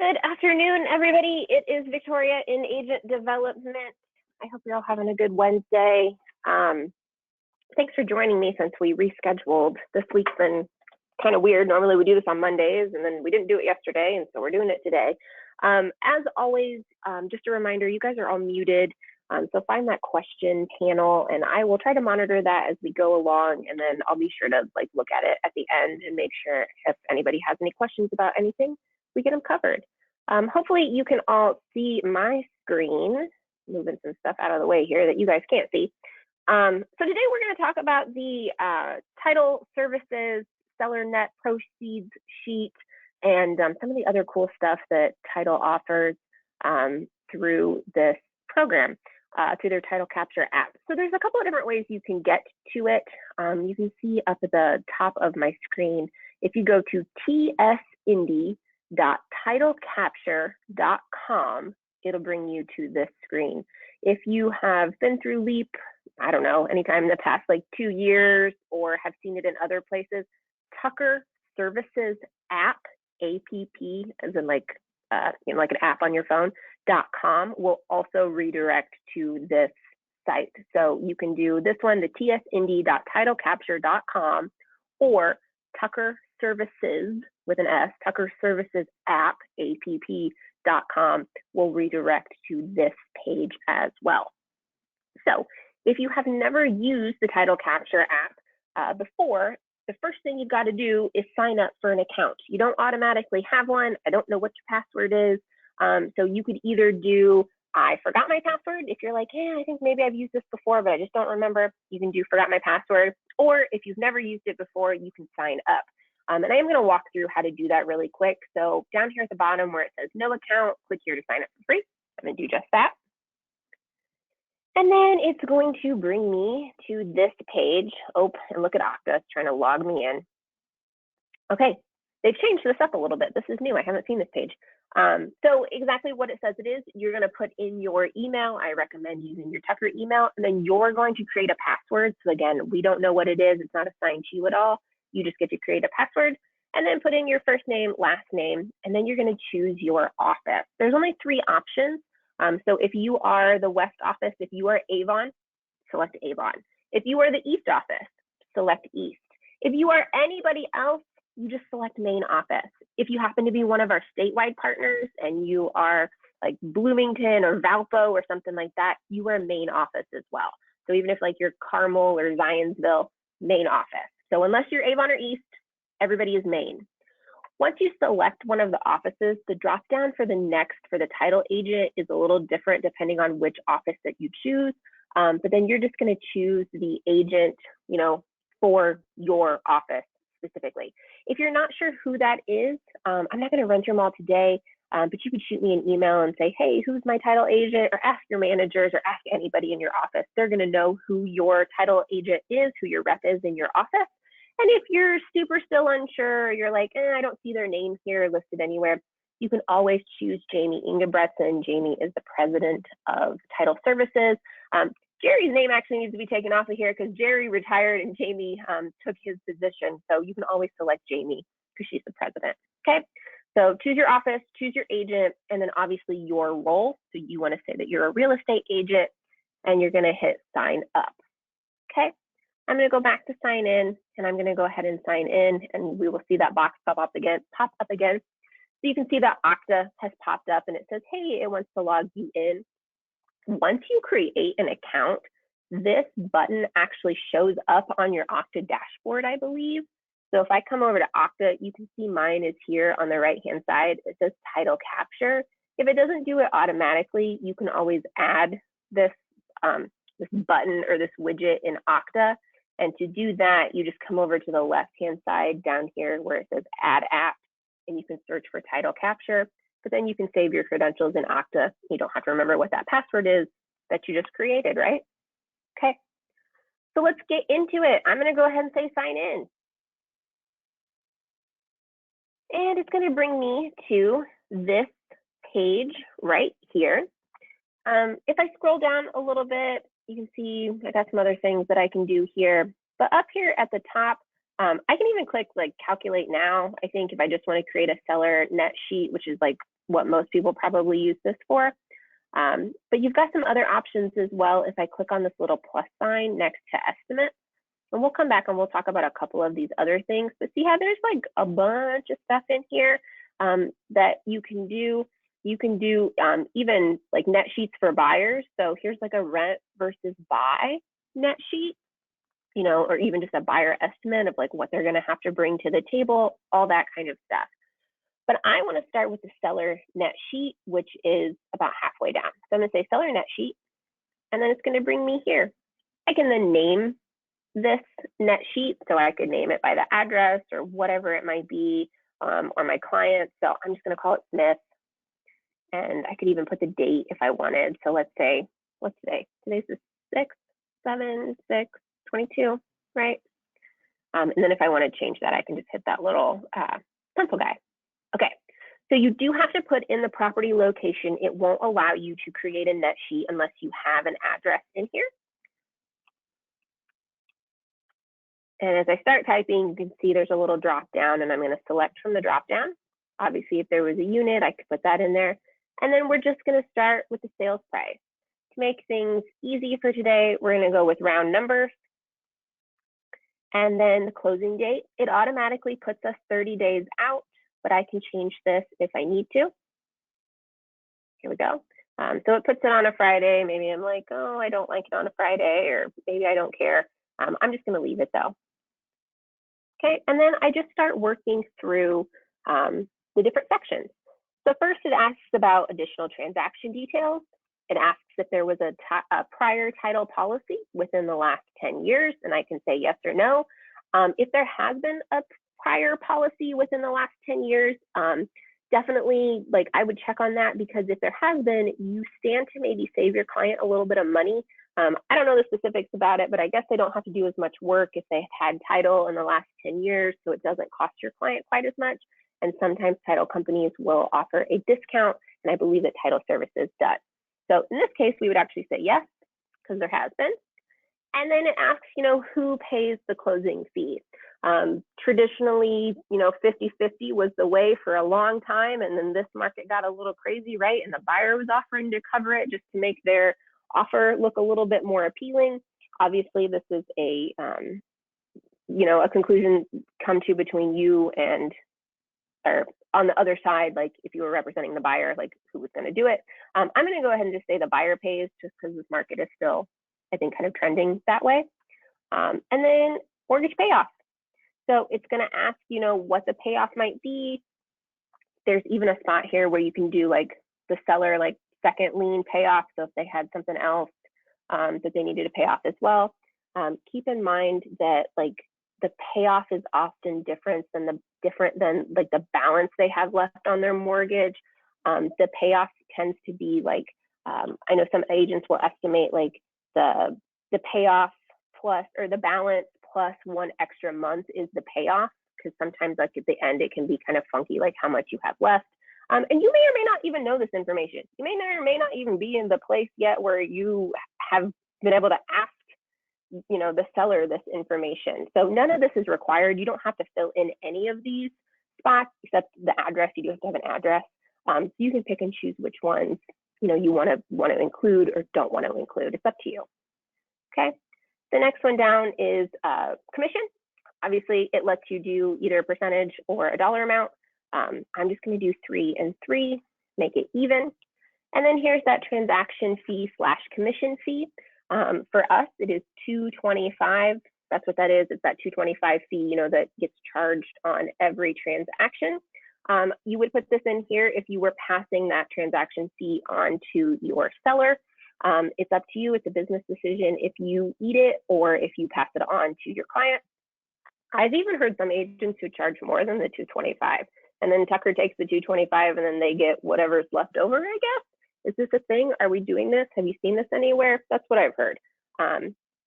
Good afternoon, everybody. It is Victoria in Agent Development. I hope you're all having a good Wednesday. Thanks for joining me since we rescheduled. This week's been kind of weird. Normally we do this on Mondays, and then we didn't do it yesterday, and so we're doing it today. As always, just a reminder, you guys are all muted. So find that question panel, and I will try to monitor that as we go along, and then I'll be sure to look at it at the end and make sure if anybody has any questions about anything, we get them covered. Hopefully you can all see my screen, moving some stuff out of the way here that you guys can't see. So today we're going to talk about the title services, seller net proceeds sheet, and some of the other cool stuff that Title offers through this program, through their Title Capture app. So there's a couple of different ways you can get to it. You can see up at the top of my screen, if you go to tsindy.titlecapture.com, it'll bring you to this screen. If you have been through LEAP, I don't know, anytime in the past 2 years, or have seen it in other places, Tucker Services app, APP, as in like an app on your phone, .com will also redirect to this site. So you can do this one, the tsindy.titlecapture.com, or Tucker Services with an S, Tucker Services app, APP.com, will redirect to this page as well. So if you have never used the Title Capture app before, the first thing you've got to do is sign up for an account. You don't automatically have one. I don't know what your password is. So you could either do, I forgot my password. If you're like, hey, I think maybe I've used this before, but I just don't remember, you can do forgot my password. Or if you've never used it before, you can sign up. And I am going to walk through how to do that really quick. So down here at the bottom where it says no account, click here to sign up for free. I'm going to do just that. And then it's going to bring me to this page. Oh, and look at Okta, it's trying to log me in. Okay, they've changed this up a little bit. This is new, I haven't seen this page. So exactly what it says it is, you're gonna put in your email. I recommend using your Tucker email, and then you're going to create a password. So again, we don't know what it is. It's not assigned to you at all. You just get to create a password and then put in your first name, last name, and then you're gonna choose your office. There's only 3 options. So if you are the West office, if you are Avon, select Avon. If you are the East office, select East. If you are anybody else, you just select main office. If you happen to be one of our statewide partners and you are like Bloomington or Valpo or something like that, you are main office as well. So even if you're Carmel or Zionsville, main office. So unless you're Avon or East, everybody is main. Once you select one of the offices, the drop down for the title agent is a little different depending on which office that you choose. But then you're just going to choose the agent, for your office specifically. If you're not sure who that is, I'm not going to run through them all today, but you could shoot me an email and say, hey, who's my title agent? Or ask your managers or ask anybody in your office. They're going to know who your title agent is, who your rep is in your office. And if you're super still unsure, you're like, I don't see their name here listed anywhere, you can always choose Jamie Ingebretson. Jamie is the president of Title Services. Jerry's name actually needs to be taken off of here because Jerry retired and Jamie took his position. So you can always select Jamie because she's the president. Okay, so choose your office, choose your agent, and then obviously your role. So you want to say that you're a real estate agent and you're going to hit sign up. Okay. I'm going to go back to sign in, and I'm going to go ahead and sign in, and we will see that box pop up again. So you can see that Okta has popped up, and it says, hey, it wants to log you in. Once you create an account, this button actually shows up on your Okta dashboard, I believe. So if I come over to Okta, you can see mine is here on the right-hand side. It says Title Capture. If it doesn't do it automatically, you can always add this button or this widget in Okta. And to do that, you just come over to the left-hand side down here where it says Add App, and you can search for Title Capture, but then you can save your credentials in Okta. You don't have to remember what that password is that you just created, right? Okay, so let's get into it. I'm gonna go ahead and say sign in. And it's gonna bring me to this page right here. If I scroll down a little bit, you can see I got some other things that I can do here. But up here at the top, I can even click calculate now. I think if I just want to create a seller net sheet, which is what most people probably use this for. But you've got some other options as well. If I click on this little plus sign next to estimate, and we'll come back and we'll talk about a couple of these other things. But see how there's like a bunch of stuff in here that you can do. You can do even like net sheets for buyers. So here's like a rent versus buy net sheet, you know, or even just a buyer estimate of like what they're going to have to bring to the table, all that kind of stuff. But I want to start with the seller net sheet, which is about halfway down. So I'm going to say seller net sheet, and then it's going to bring me here. I can then name this net sheet. So I could name it by the address or whatever it might be, or my client. So I'm just going to call it Smith. And I could even put the date if I wanted. So let's say, what's today? Today's the 6/7/6/22, right? And then if I want to change that, I can just hit that little pencil guy. Okay, so you do have to put in the property location. It won't allow you to create a net sheet unless you have an address in here. And as I start typing, you can see there's a little drop down, and I'm going to select from the drop down. Obviously, if there was a unit, I could put that in there. And then we're just going to start with the sales price. To make things easy for today, we're going to go with round numbers. And then the closing date, it automatically puts us 30 days out, but I can change this if I need to. Here we go. So it puts it on a Friday. Maybe I'm like, oh, I don't like it on a Friday, or maybe I don't care. I'm just going to leave it though. Okay, and then I just start working through the different sections. So first it asks about additional transaction details. It asks if there was a prior title policy within the last 10 years, and I can say yes or no. If there has been a prior policy within the last 10 years, definitely like I would check on that, because if there has been, you stand to maybe save your client a little bit of money. I don't know the specifics about it, but I guess they don't have to do as much work if they had title in the last 10 years, so it doesn't cost your client quite as much. And sometimes title companies will offer a discount, and I believe that Title Services does. So in this case, we would actually say yes, because there has been. And then it asks, you know, who pays the closing fee. Traditionally, you know, 50-50 was the way for a long time, and then this market got a little crazy, right? And the buyer was offering to cover it just to make their offer look a little bit more appealing. Obviously, this is a, you know, a conclusion come to between you and, or on the other side, like if you were representing the buyer, like who was going to do it. I'm going to go ahead and just say the buyer pays, just because this market is still, I think, kind of trending that way. And then mortgage payoff. So it's going to ask, you know, what the payoff might be. There's even a spot here where you can do like the seller, like second lien payoff. So if they had something else that they needed to pay off as well. Keep in mind that like the payoff is often different than like the balance they have left on their mortgage. The payoff tends to be like, I know some agents will estimate like the payoff plus, or the balance plus 1 extra month is the payoff, because sometimes like at the end it can be kind of funky, like how much you have left. And you may or may not even know this information. You may or may not even be in the place yet where you have been able to ask, you know, the seller this information. So none of this is required. You don't have to fill in any of these spots except the address. You do have to have an address. So you can pick and choose which ones, you know, you want to include or don't want to include. It's up to you. Okay. The next one down is commission. Obviously, it lets you do either a percentage or a dollar amount. I'm just going to do 3 and 3, make it even. And then here's that transaction fee / commission fee. For us, it is $225. That's what that is. It's that $225 fee, you know, that gets charged on every transaction. You would put this in here if you were passing that transaction fee on to your seller. It's up to you. It's a business decision if you eat it or if you pass it on to your client. I've even heard some agents who charge more than the $225, and then Tucker takes the $225 and then they get whatever's left over, I guess. Is this a thing? Are we doing this? Have you seen this anywhere? That's what I've heard.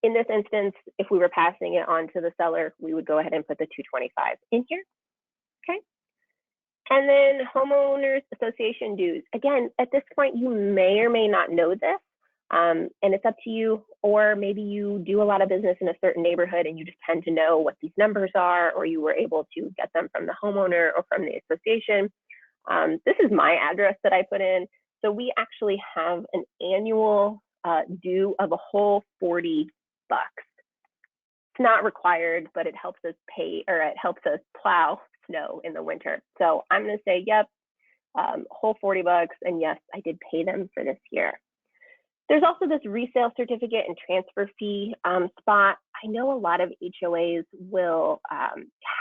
In this instance, if we were passing it on to the seller, we would go ahead and put the $225 in here. Okay. And then homeowners association dues. Again, at this point, you may or may not know this, and it's up to you. Or maybe you do a lot of business in a certain neighborhood and you just tend to know what these numbers are, or you were able to get them from the homeowner or from the association. This is my address that I put in. So we actually have an annual due of a whole $40. It's not required, but it helps us pay, or it helps us plow snow in the winter. So I'm going to say, yep, whole $40. And yes, I did pay them for this year. There's also this resale certificate and transfer fee spot. I know a lot of HOAs will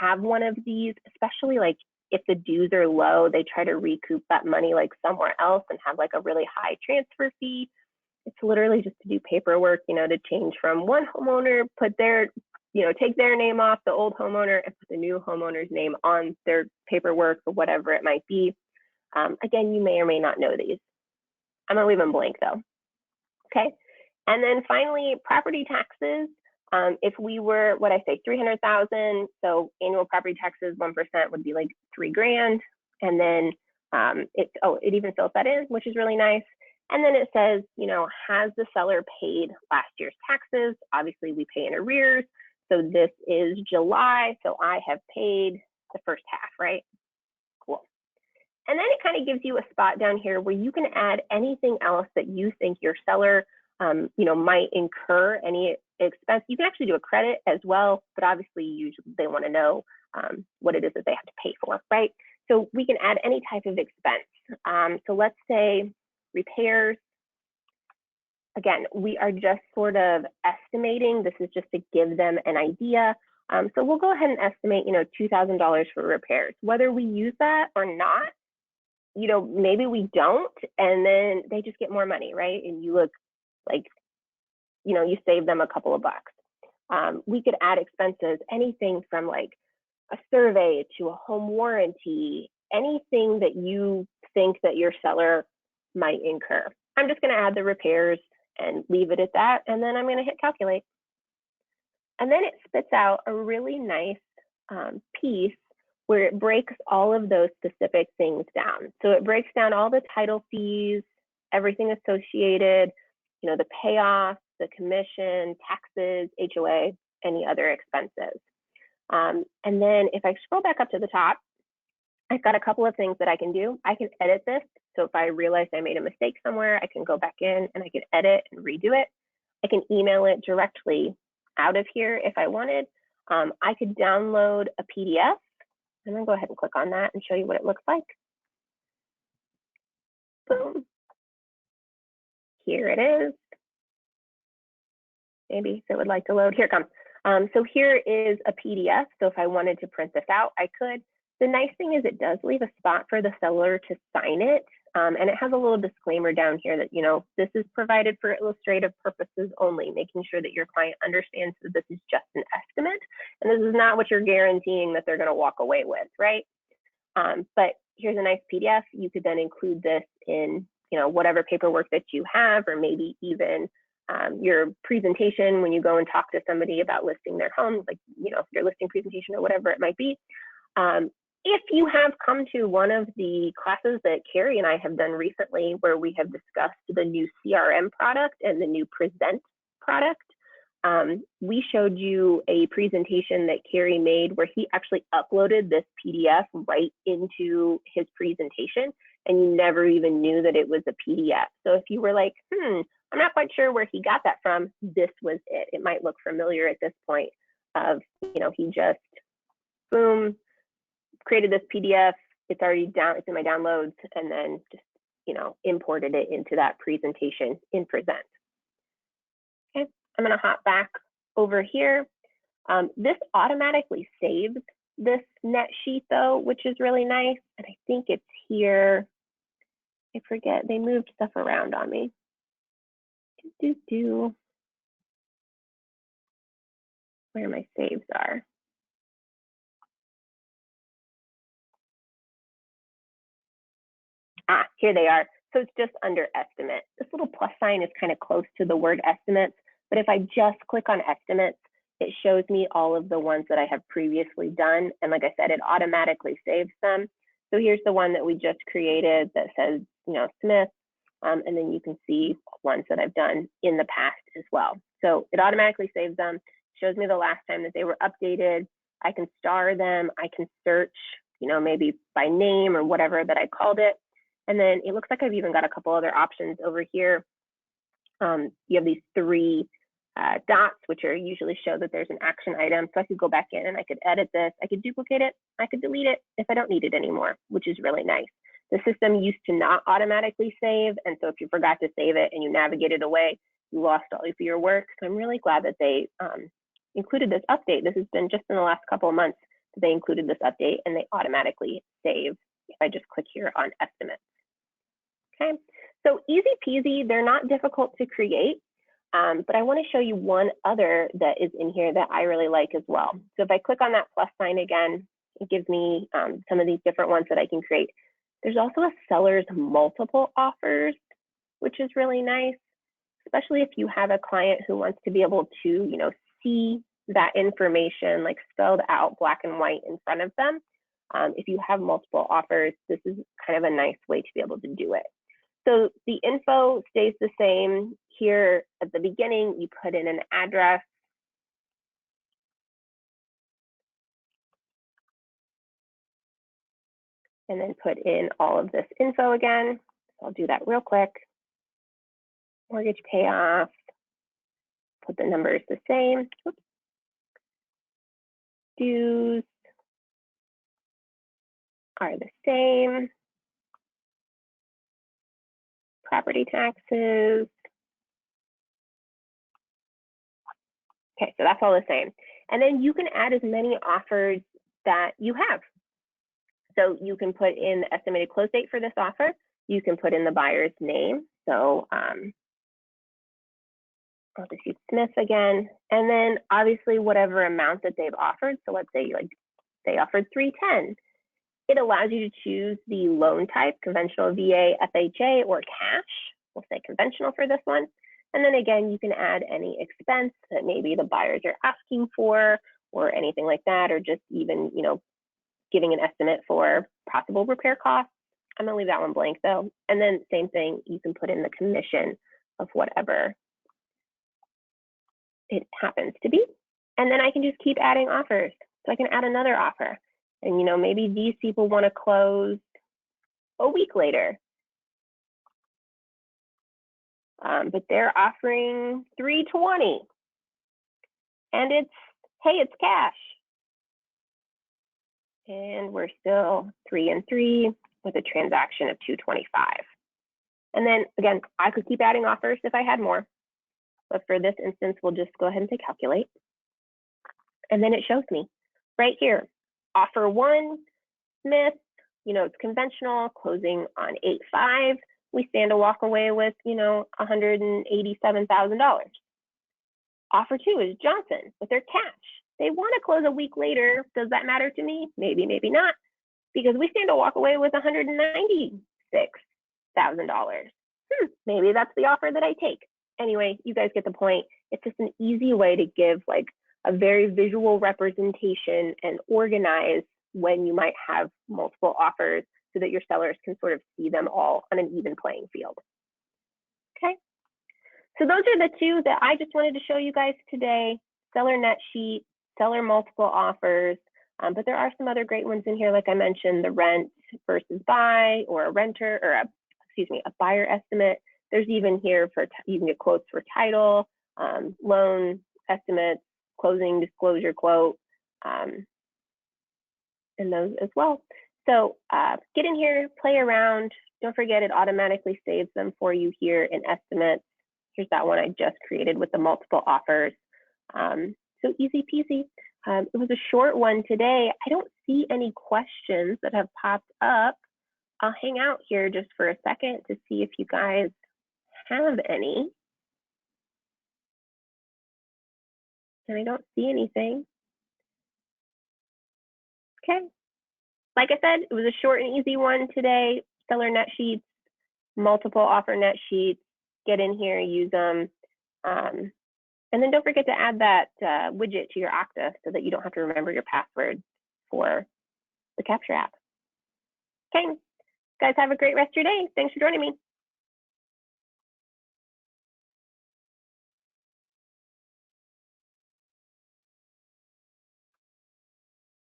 have one of these, especially like if the dues are low, they try to recoup that money like somewhere else and have like a really high transfer fee. It's literally just to do paperwork, to change from one homeowner, put their, take their name off the old homeowner and put the new homeowner's name on their paperwork or whatever it might be. Again, you may or may not know these. I'm gonna leave them blank though. Okay, and then finally, property taxes. If we were, what I say, 300,000, so annual property taxes, 1% would be like $3,000, and then it even fills that in, which is really nice. And then it says, has the seller paid last year's taxes? Obviously, we pay in arrears, so this is July, so I have paid the first half, right? Cool. And then it kind of gives you a spot down here where you can add anything else that you think your seller, might incur any expense. You can actually do a credit as well, but obviously usually they want to know what it is that they have to pay for, right? So we can add any type of expense. So let's say repairs. Again, we are just sort of estimating. This is just to give them an idea. So we'll go ahead and estimate, $2,000 for repairs. Whether we use that or not, maybe we don't, and then they just get more money, right? And you look like, you save them a couple of bucks. We could add expenses, anything from like a survey to a home warranty, anything that you think that your seller might incur. I'm just going to add the repairs and leave it at that, and then I'm going to hit calculate. And then it spits out a really nice piece where it breaks all of those specific things down. So it breaks down all the title fees, everything associated, the payoff, the commission, taxes, HOA, any other expenses. And then if I scroll back up to the top, I've got a couple of things that I can do. I can edit this. So if I realize I made a mistake somewhere, I can go back in and I can edit and redo it. I can email it directly out of here if I wanted. I could download a PDF. I'm going to go ahead and click on that and show you what it looks like. Boom. Here it is. Maybe if it would like to load. Here it comes. So here is a PDF. So if I wanted to print this out, I could. The nice thing is it does leave a spot for the seller to sign it. And it has a little disclaimer down here that, this is provided for illustrative purposes only, making sure that your client understands that this is just an estimate. And this is not what you're guaranteeing that they're going to walk away with, right? But here's a nice PDF. You could then include this in, whatever paperwork that you have, or maybe even your presentation when you go and talk to somebody about listing their home, like, your listing presentation or whatever it might be. If you have come to one of the classes that Carrie and I have done recently, where we have discussed the new CRM product and the new Present product, we showed you a presentation that Carrie made where he actually uploaded this PDF right into his presentation, and you never even knew that it was a PDF. So if you were like, I'm not quite sure where he got that from, this was it. It might look familiar at this point of, he just, boom, created this PDF. It's already down, it's in my downloads, and then just, imported it into that presentation in Present. Okay, I'm going to hop back over here. This automatically saves this net sheet though, which is really nice. And I think it's here. I forget, they moved stuff around on me. Where my saves are. Here they are. So it's just under estimate. This little plus sign is kind of close to the word estimates, but if I just click on estimates, it shows me all of the ones that I have previously done. And like I said, it automatically saves them. So here's the one that we just created that says, Smith, and then you can see ones that I've done in the past as well. So it automatically saves them, shows me the last time that they were updated. I can star them, I can search maybe by name or whatever that I called it. And then it looks like I've even got a couple other options over here. You have these 3 dots, which are usually show that there's an action item. So I could go back in and I could edit this. I could duplicate it. I could delete it if I don't need it anymore, which is really nice. The system used to not automatically save. And so if you forgot to save it and you navigated away, you lost all of your work. So I'm really glad that they included this update. This has been just in the last couple of months that they included this update, and they automatically save if I just click here on estimates. Okay, so easy peasy. They're not difficult to create, but I want to show you one other that is in here that I really like as well. So if I click on that plus sign again, it gives me some of these different ones that I can create. There's also a seller's multiple offers, which is really nice, especially if you have a client who wants to be able to, see that information like spelled out black and white in front of them. If you have multiple offers, this is kind of a nice way to be able to do it. So the info stays the same. Here at the beginning, you put in an address. And then put in all of this info again. So I'll do that real quick. Mortgage payoff, put the numbers the same. Oops. Dues are the same. Property taxes. Okay, so that's all the same. And then you can add as many offers that you have. So you can put in the estimated close date for this offer. You can put in the buyer's name. So I'll just use Smith again. And then obviously whatever amount that they've offered. So let's say they offered $310. It allows you to choose the loan type, conventional, VA, FHA, or cash. We'll say conventional for this one. And then again, you can add any expense that maybe the buyers are asking for or anything like that, or just even, giving an estimate for possible repair costs. I'm gonna leave that one blank though. And then same thing, you can put in the commission of whatever it happens to be. And then I can just keep adding offers. So I can add another offer. And maybe these people want to close a week later. But they're offering $320. And it's cash. And we're still 3 and 3 with a transaction of $225. And then again, I could keep adding offers if I had more. But for this instance, we'll just go ahead and say calculate. And then it shows me right here, offer 1, Smith, it's conventional, closing on 8/5. We stand to walk away with, $187,000. Offer 2 is Johnson with their cash. They want to close a week later. Does that matter to me? Maybe, maybe not, because we stand to walk away with $196,000. Maybe that's the offer that I take. Anyway, you guys get the point. It's just an easy way to give like a very visual representation and organize when you might have multiple offers so that your sellers can sort of see them all on an even playing field. Okay, so those are the 2 that I just wanted to show you guys today: seller net sheet, seller multiple offers. But there are some other great ones in here, like I mentioned, the rent versus buy, or a renter, or a buyer estimate. There's even here you can get quotes for title, loan estimates, closing disclosure quote, and those as well. So get in here, play around. Don't forget, it automatically saves them for you here in estimates. Here's that one I just created with the multiple offers. So easy peasy. It was a short one today. I don't see any questions that have popped up. I'll hang out here just for a second to see if you guys have any. And I don't see anything. Okay. Like I said, it was a short and easy one today. Seller net sheets, multiple offer net sheets. Get in here, use them. And then don't forget to add that widget to your Okta so that you don't have to remember your password for the Capture app. Okay, guys, have a great rest of your day. Thanks for joining me.